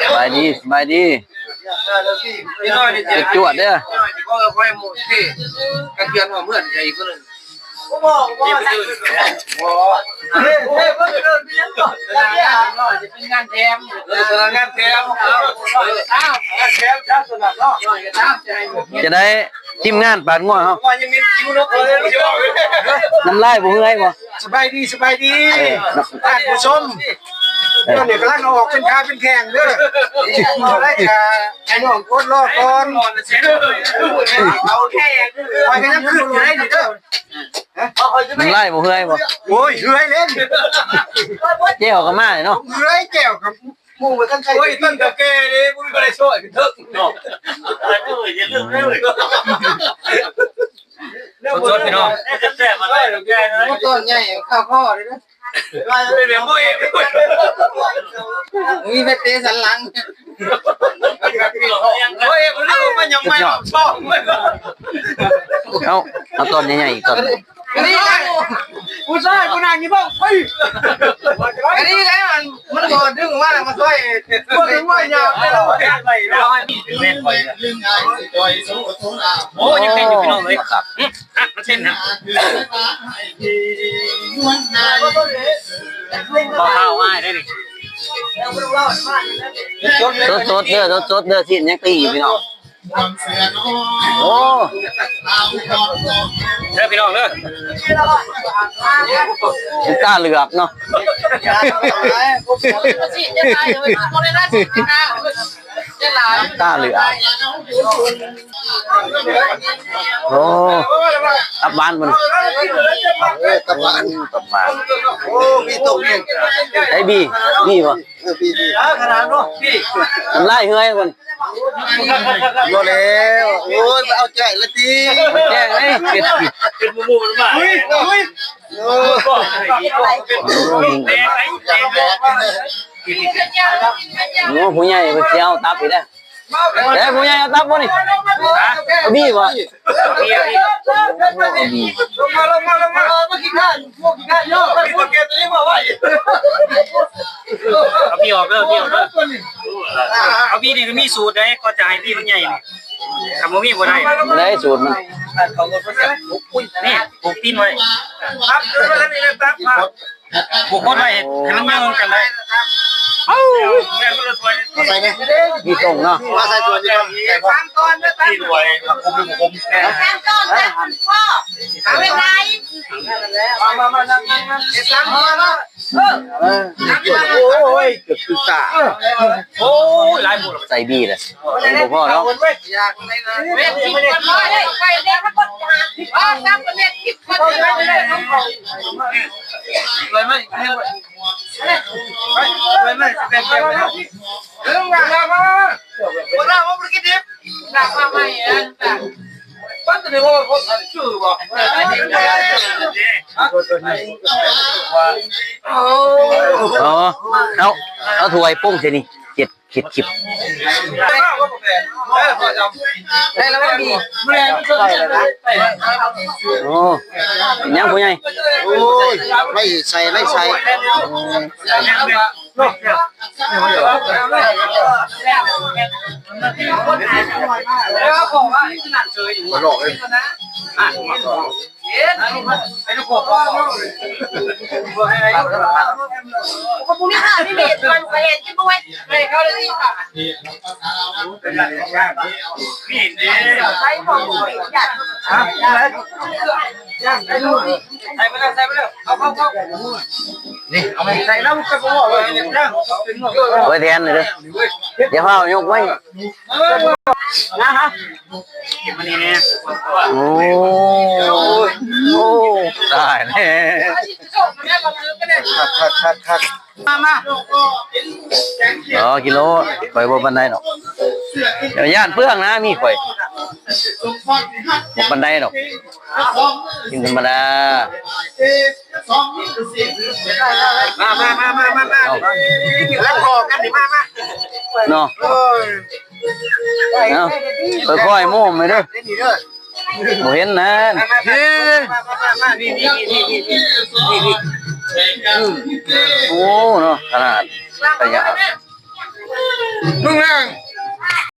สบายดีสบายดีเด็กจวดเด้อกันเทียนหัวเมื่อนใหญ่ก็เลยงานแถมจะได้ทีมงานปานง่วงครับน้ำลายบ่เมื่อยบ่สบายดีสบายดีท่านผู้ชมตอนนี้กำลังออกเป็นค้าเป็นแข่งเด้อได้ไอ้น้องกดรอก่อนเอาแข่งไปกันยังขึ้นอยู่ได้เด้อน้ำลายบ่เมื่อยบ่โอ้ยเฮ้ยเล่นเจ้าก็มาเนาะเฮ้ยแก้วกับมูไปกันใครโอ้ยต้นกะเกดิมึงก็ได้ช่วยกันเถอะเนาะอย่าลืมเลยสดๆพี่น้องแซ่บมาเลยแกเลยต้นใหญ่ข้าวพ่อเลยนะเป็นแบบบ่เองมีเตะสันหลังโอ้ยมันยังไม่ชอบเอาต้นใหญ่ๆต้นนี่ไงผู้ชายผู้นางนี่บ้างเฮ้ยอันนี้ไงมันโดนดึงมาแล้วมาช่วยพวกถึงว่ายาวไปแล้วไปแล้วเล่นไปโอ้ยังเป็นอยู่พี่น้องเลยครับมาเช่นนะข้าวง่ายได้ดิสดๆเด้อสดๆเด้อสิ้นยังตีอยู่พี่น้องโอ้เด้อพี่น้องเด้อกล้าเหลือกเนาะกล้าเหลือกโอ้ตับบ้านมันตับบ้านโอ้พี่ตกเนี่ยไอ้บีวะพี่ขนาดนู้นพี่ทำไรเฮ้ยคนก็แล้วโอ้ยเอาใจละทีแจ้งเลยเป็นมูมันมาโอ้ผู้ใหญ่ไปเที่ยวตับอีกแล้วเฮ้ยผู้ใหญ่เอาตับบ่นี่เอาบีบ่บีลงมามากินข้าวพวกกินข้าวเยอะพี่ตัวแกตัวนี้มาไว้เอาพี่ออกเด้อพี่ออกเด้อเอาพี่นี่ก็มีสูตรได้ก็จะให้พี่มันใหญ่นี่ทำบ่มีบ่ได้ได้สูตรมันนี่ปลูกตีนไว้ครับปลูกต้นไว้ให้มันยืนกันได้แม่ก็เลยช่วยไปเนี่ยมีตรงเนาะมาใส่ตัวนี้ก่อนตั้งก่อนนะตั้งด้วยคุมตั้งก่อนนะพ่อเอาไว้ไหนมานั่งตั้งมาแล้วโอ้ยเกือบคือตาโอ้ยหลายหมดใส่บีเลยพ่อเนาะอยากในนั้นเว้ยคิดกันมาเลยไปเด็กมันก็หาตั้งประเด็นคิดกันเลยเลยไหมเลยไม่เป็นแก้วแล้วเรื่องมาคนเราไม่กินดิบหนักมาใหม่ปั้นตัวนี้ว่าคนชื่อบ่เอาถ้วยปุ้งเสนี่ขิดได้แล้วดีโอ้ยังผู้ใหญ่โอ้ยไม่ใส่แล้วบอกว่าขนาดเจออยู่หลอกเลยไอ้ลูกบอกว่าก็พวกนี้ค่ะพี่เมย์มันไปเห็นกินด้วยเลยเขาเลยที่ค่ะนี่นี่ใช้ของหยัดใส่ไปเลยเอานี่เอาไปใส่น้ำกระป๋องเลยไว้แทนเลยเด้อเดี๋ยวเขายกไว้นะครับมันนี่เนี่ยโอ้ตายแน่คักมากิโลข่อยบ่ปานใดดอกเดี๋ยวย่านเปลืองนะมีข่อยบ่ปานใดดอกกินธรรมดามาแล้วพอกันดิมาเนาะค่อยๆโม้มไปเด้อ บ่เห็นนะ มานี่ โอ้เนาะขนาดขยะ มึงนั่ง